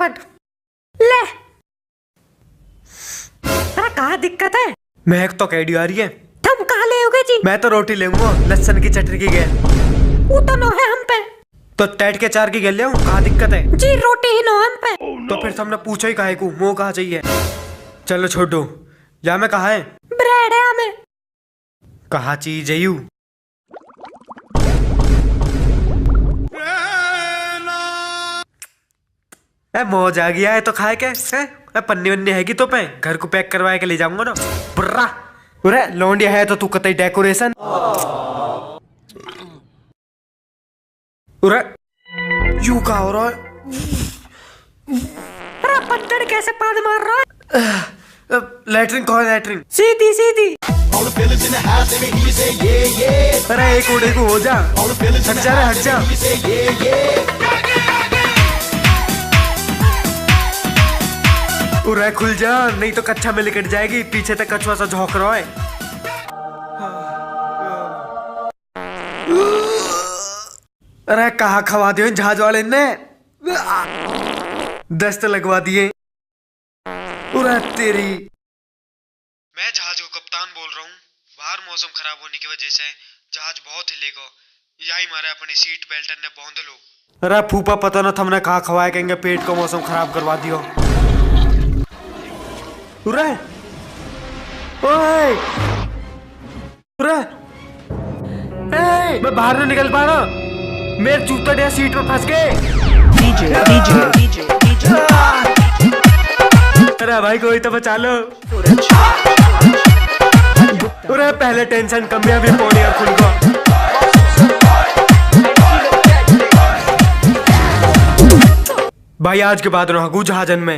फटाफट ले। अरे कहाँ दिक्कत है? महक तो कैडी आ रही है। तुम कहाँ ले होगे जी? मैं तो रोटी लेऊंगा, लहसुन की चटनी की गैल। वो तो नो है हम पे। तो टैट के चार की गैल ले आऊं, कहाँ दिक्कत है? जी रोटी ही नो हम पे। तो फिर तुमने पूछा ही काहे को, मुंह कहाँ चाहिए? चलो छोड़ो, या मैं कहा है? ब्रेड है हमें। कहा चीज है यू? मौज आ गया है तो खाए क्या है? पन्नी वन्नी हैगी तो पे घर को पैक करवाए के ले जाऊंगा ना। बुर्रा अरे लौंडिया है तो तू कतई डेकोरेशन। अरे यू का हो रहा है? अरे पत्थर कैसे पाद मार रहा है? लैटरिन कौन है? लैटरिन सीधी सीधी। अरे एक उड़े को हो जा, हट जा रे हट जा। उरे खुल जा, नहीं तो कच्चा में लिकट जाएगी। पीछे तक कछुआ सा झोंक रहा है। अरे कहाँ खवा दिए जहाज वाले ने? दस्त लगवा दिए। उरे तेरी। मैं जहाज को कप्तान बोल रहा हूँ। बाहर मौसम खराब होने की वजह से जहाज बहुत हिलेगा। यही मारे अपनी सीट बेल्ट ने बांध लो। अरे फूफा पता ना हमने कहाँ खवाया, कहेंगे पेट का मौसम खराब करवा दियो। उरे ओए उरे मैं बाहर नहीं निकल पा रहा। मेरे जूता डे सीट में फंस गए। डीजे अरे भाई कोई तो बचा लो। अरे पहले टेंशन कम है, अभी पौड़ी और खुल को। भाई आज के बाद रहूं जहाजन में।